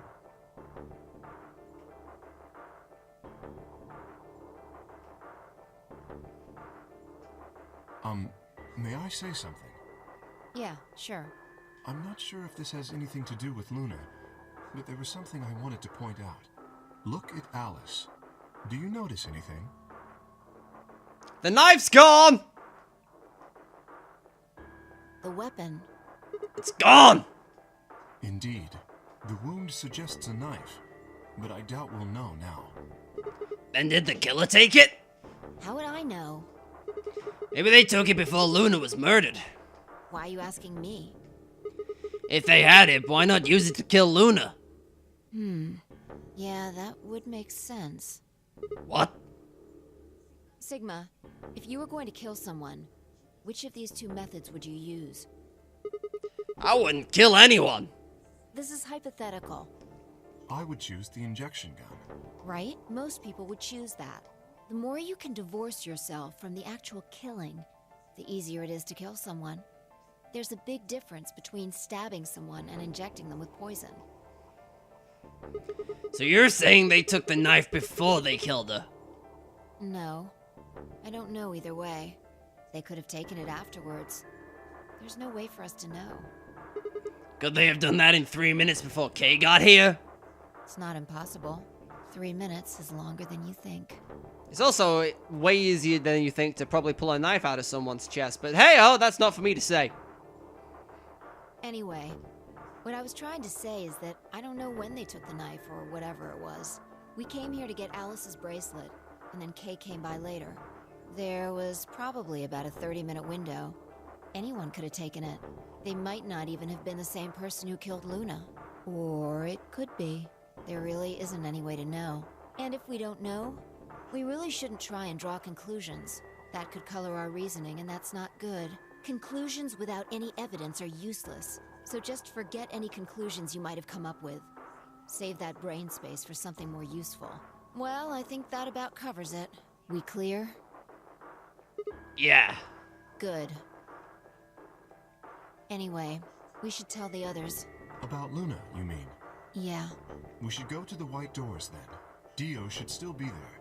May I say something? Yeah, sure. I'm not sure if this has anything to do with Luna, but there was something I wanted to point out. Look at Alice. Do you notice anything? The knife's gone! The weapon. It's gone! Indeed. The wound suggests a knife, but I doubt we'll know now. Then did the killer take it? How would I know? Maybe they took it before Luna was murdered. Why are you asking me? If they had it, why not use it to kill Luna? Yeah, that would make sense. What? Sigma, if you were going to kill someone, which of these two methods would you use? I wouldn't kill anyone. This is hypothetical, I would choose the injection gun. right? Most people would choose that. The more you can divorce yourself from the actual killing, the easier it is to kill someone. There's a big difference between stabbing someone and injecting them with poison. So you're saying they took the knife before they killed her? No. I don't know either way. They could have taken it afterwards. There's no way for us to know. Could they have done that in 3 minutes before Kay got here? It's not impossible. 3 minutes is longer than you think. It's also way easier than you think to probably pull a knife out of someone's chest, but hey-oh, that's not for me to say. Anyway, what I was trying to say is that I don't know when they took the knife or whatever it was. We came here to get Alice's bracelet, and then Kay came by later. There was probably about a 30-minute window. Anyone could have taken it. They might not even have been the same person who killed Luna. Or it could be. There really isn't any way to know. And if we don't know, we really shouldn't try and draw conclusions. That could color our reasoning, and that's not good. Conclusions without any evidence are useless. So just forget any conclusions you might have come up with. Save that brain space for something more useful. Well, I think that about covers it. We clear? Yeah. Good. Anyway, we should tell the others. About Luna, you mean? Yeah. We should go to the White Doors then. Dio should still be there.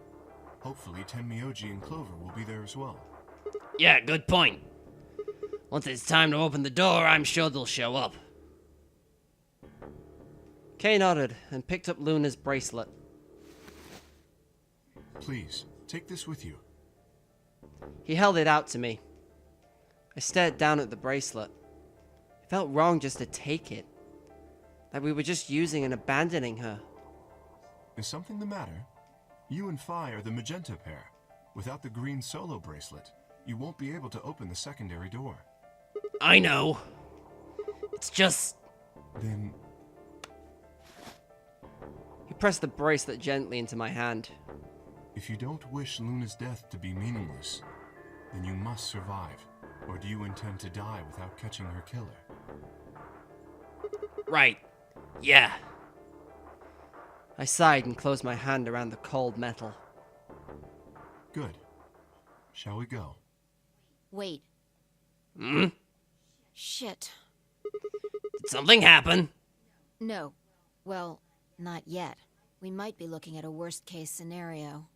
Hopefully Tenmyoji and Clover will be there as well. Yeah, good point. Once it's time to open the door, I'm sure they'll show up. Kay nodded and picked up Luna's bracelet. Please, take this with you. He held it out to me. I stared down at the bracelet. It felt wrong just to take it. Like we were just using and abandoning her. Is something the matter? You and Phi are the magenta pair. Without the green solo bracelet, you won't be able to open the secondary door. I know. It's just... Then... He pressed the bracelet gently into my hand. If you don't wish Luna's death to be meaningless, then you must survive. Or do you intend to die without catching her killer? Right. Yeah. I sighed and closed my hand around the cold metal. Good. Shall we go? Wait. Hmm? Shit. Did something happen? No. Well, not yet. We might be looking at a worst-case scenario.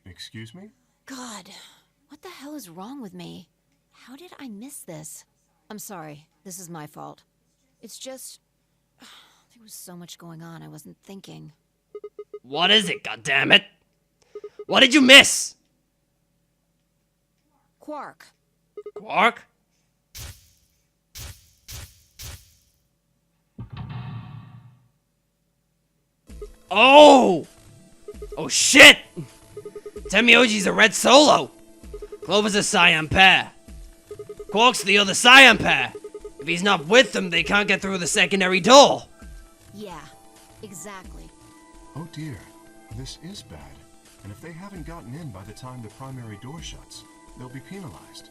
Excuse me? God, what the hell is wrong with me? How did I miss this? I'm sorry. This is my fault. It's just... there was so much going on, I wasn't thinking. What is it, goddammit? What did you miss? Quark. Quark? Oh! Oh shit! Tenmyoji's a red solo! Clover's a cyan pair. Quark's the other cyan pair. If he's not with them, they can't get through the secondary door. Yeah, exactly. Oh dear, this is bad. And if they haven't gotten in by the time the primary door shuts, they'll be penalized.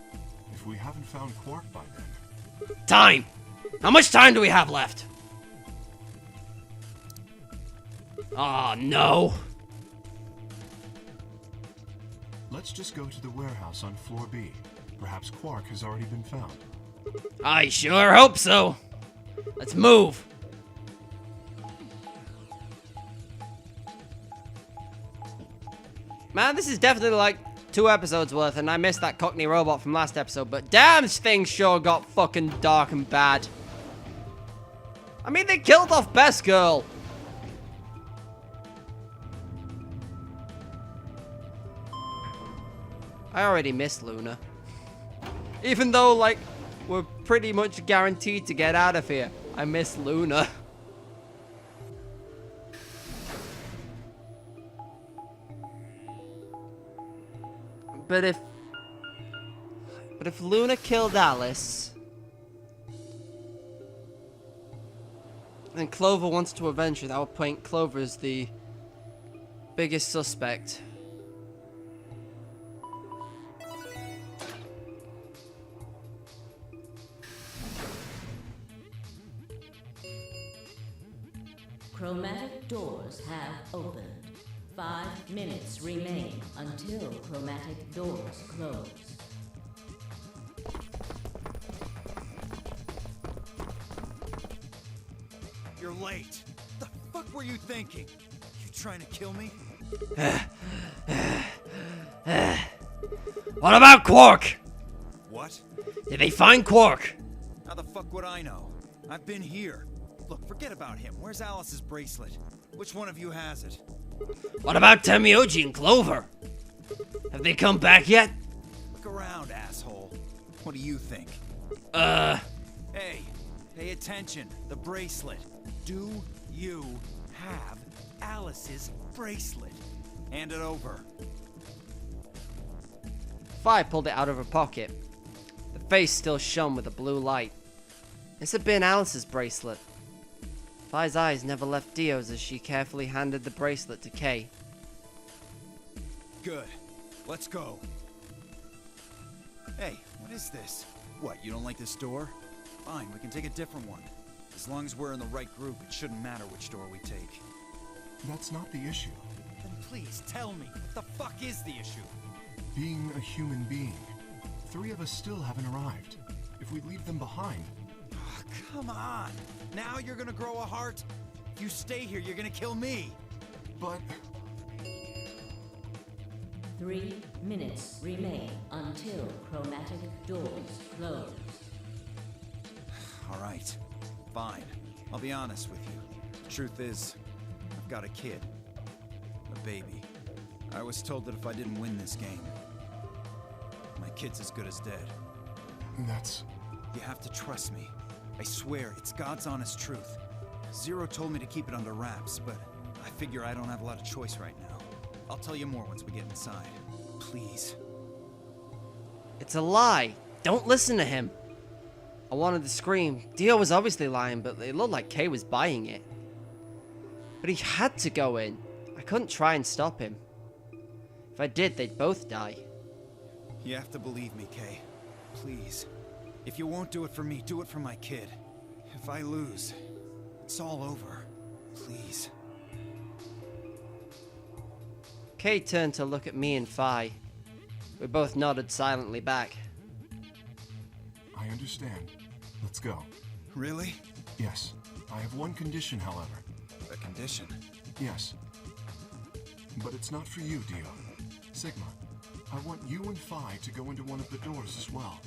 If we haven't found Quark by then... Time! How much time do we have left? Oh no. Let's just go to the warehouse on floor B. Perhaps Quark has already been found. I sure hope so. Let's move. Man, this is definitely like 2 episodes worth, and I missed that Cockney robot from last episode, but damn, things sure got fucking dark and bad. I mean, they killed off Best Girl. I already missed Luna. Even though, like, we're pretty much guaranteed to get out of here, I miss Luna. But if Luna killed Alice, and Clover wants to avenge her, that would point Clover as the biggest suspect. Chromatic doors have opened. 5 minutes remain until chromatic doors close. You're late. The fuck were you thinking? You trying to kill me? What about Quark? What? Did they find Quark? How the fuck would I know? I've been here. Look, forget about him. Where's Alice's bracelet? Which one of you has it? What about Tenmyoji and Clover? Have they come back yet? Look around, asshole. What do you think? Hey, pay attention. The bracelet. Do you have Alice's bracelet? Hand it over. Fi pulled it out of her pocket. The face still shone with a blue light. This had been Alice's bracelet. Fi's eyes never left Dio's as she carefully handed the bracelet to Kay. Good. Let's go. Hey, what is this? What, you don't like this door? Fine, we can take a different one. As long as we're in the right group, it shouldn't matter which door we take. That's not the issue. Then please tell me, what the fuck is the issue? Being a human being. 3 of us still haven't arrived. If we leave them behind... Oh, come on! Now you're gonna grow a heart? If you stay here, you're gonna kill me! But... 3 minutes remain until chromatic doors close. Alright, fine. I'll be honest with you. The truth is, I've got a kid. A baby. I was told that if I didn't win this game, my kid's as good as dead. That's... You have to trust me. I swear, it's God's honest truth. Zero told me to keep it under wraps, but I figure I don't have a lot of choice right now. I'll tell you more once we get inside. Please. It's a lie. Don't listen to him. I wanted to scream. Dio was obviously lying, but it looked like Kay was buying it. But he had to go in. I couldn't try and stop him. If I did, they'd both die. You have to believe me, Kay. Please. If you won't do it for me, do it for my kid. If I lose, it's all over. Please. Kay turned to look at me and Fi. We both nodded silently back. I understand. Let's go. Really? Yes. I have one condition, however. A condition? Yes. But it's not for you, Dio. Sigma, I want you and Fi to go into one of the doors as well.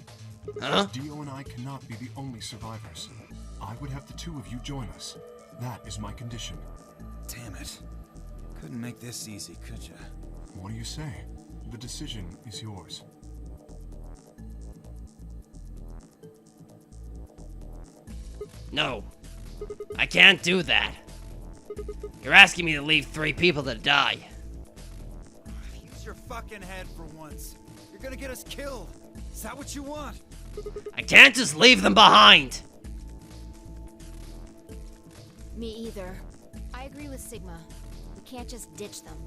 Huh? Dio and I cannot be the only survivors. I would have the 2 of you join us. That is my condition. Damn it. Couldn't make this easy, could ya? What do you say? The decision is yours. No. I can't do that. You're asking me to leave 3 people to die. Use your fucking head for once. You're gonna get us killed. Is that what you want? I can't just leave them behind. Me either. I agree with Sigma. We can't just ditch them.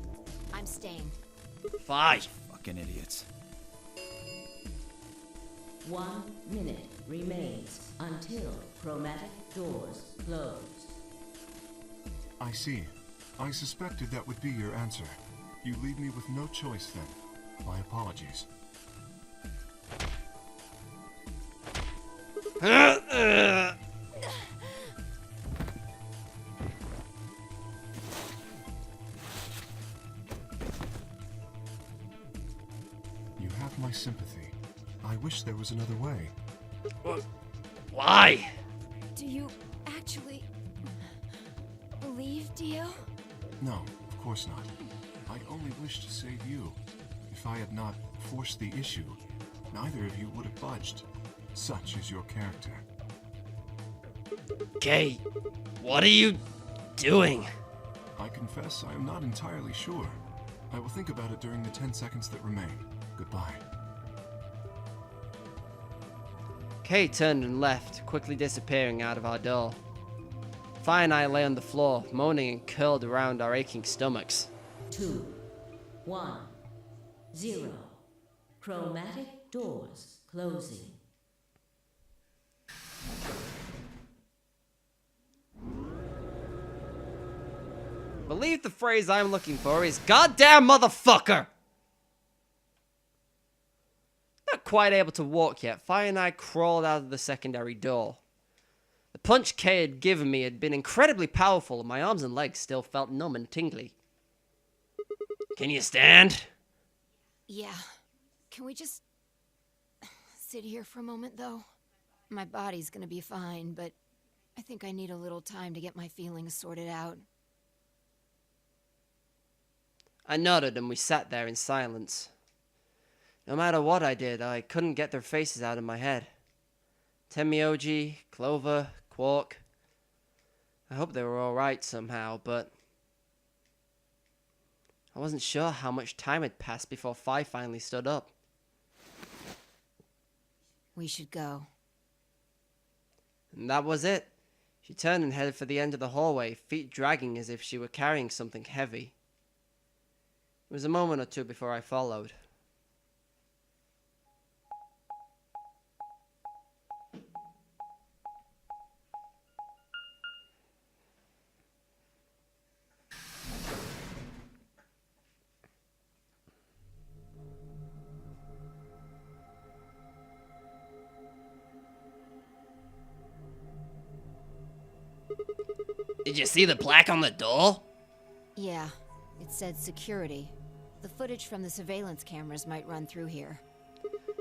I'm staying. Fi. Fucking idiots. 1 minute remains until chromatic doors close. I see. I suspected that would be your answer. You leave me with no choice then. My apologies. You have my sympathy. I wish there was another way. Why? Do you actually believe, Dio? No, of course not. I only wish to save you. If I had not forced the issue, neither of you would have budged. Such is your character. Kay, what are you doing? I confess I am not entirely sure. I will think about it during the 10 seconds that remain. Goodbye. Kay turned and left, quickly disappearing out of our door. Fi and I lay on the floor, moaning and curled around our aching stomachs. 2, 1, 0. Chromatic doors closing. Believe the phrase I'm looking for is goddamn motherfucker! Not quite able to walk yet, Fi and I crawled out of the secondary door. The punch Kay had given me had been incredibly powerful, and my arms and legs still felt numb and tingly. Can you stand? Yeah. Can we just sit here for a moment, though? My body's gonna be fine, but I think I need a little time to get my feelings sorted out. I nodded and we sat there in silence. No matter what I did, I couldn't get their faces out of my head. Tenmyoji, Clover, Quark. I hope they were alright somehow, but I wasn't sure how much time had passed before Fi finally stood up. We should go. And that was it. She turned and headed for the end of the hallway, feet dragging as if she were carrying something heavy. It was a moment or two before I followed. Did you see the plaque on the door? Yeah, it said security. The footage from the surveillance cameras might run through here.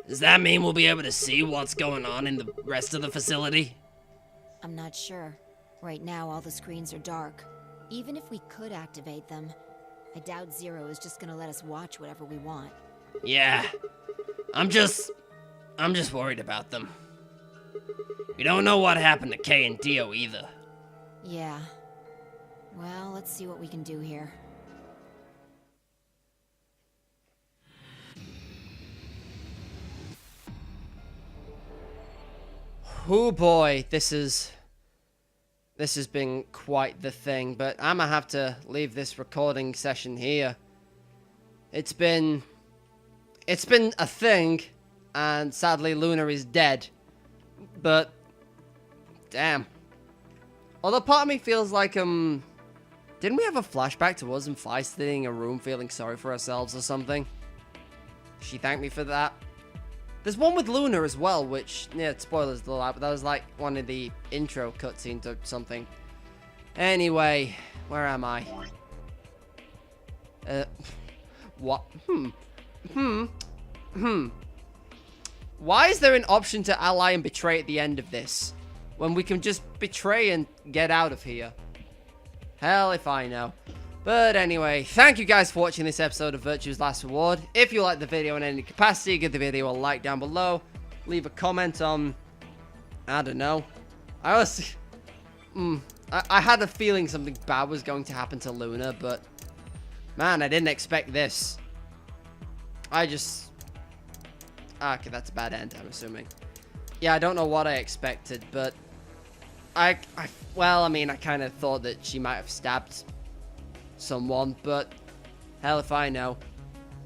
Does that mean we'll be able to see what's going on in the rest of the facility? I'm not sure. Right now, all the screens are dark. Even if we could activate them, I doubt Zero is just gonna let us watch whatever we want. Yeah. I'm just worried about them. We don't know what happened to Kay and Dio either. Yeah. Well, let's see what we can do here. Oh boy, this has been quite the thing, but I'm gonna have to leave this recording session here. It's been a thing, and sadly Luna is dead. But damn. Although part of me feels like didn't we have a flashback to us and Fly sitting in a room feeling sorry for ourselves or something? She thanked me for that. There's one with Luna as well, which, yeah, spoilers alert, but that was like one of the intro cutscenes or something. Anyway, where am I? What? Why is there an option to ally and betray at the end of this, when we can just betray and get out of here? Hell if I know. But anyway, thank you guys for watching this episode of Virtue's Last Reward. If you liked the video in any capacity, give the video a like down below. Leave a comment on, I don't know. I honestly, I had a feeling something bad was going to happen to Luna, but man, I didn't expect this. Okay, that's a bad end, I'm assuming. Yeah, I don't know what I expected, but well, I mean, I kind of thought that she might have stabbed someone, but hell if I know.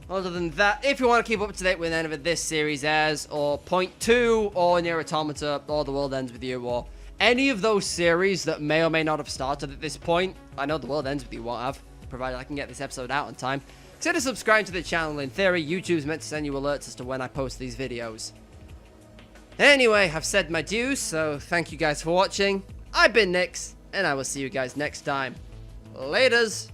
Other than that, if you want to keep up to date with any of this series airs, or Point 2, or Nier Automata, or The World Ends With You, or any of those series that may or may not have started at this point, I know The World Ends With You won't have, provided I can get this episode out on time, consider subscribing to the channel. In theory, YouTube's meant to send you alerts as to when I post these videos. Anyway, I've said my dues, so thank you guys for watching. I've been Nyx, and I will see you guys next time. Laters!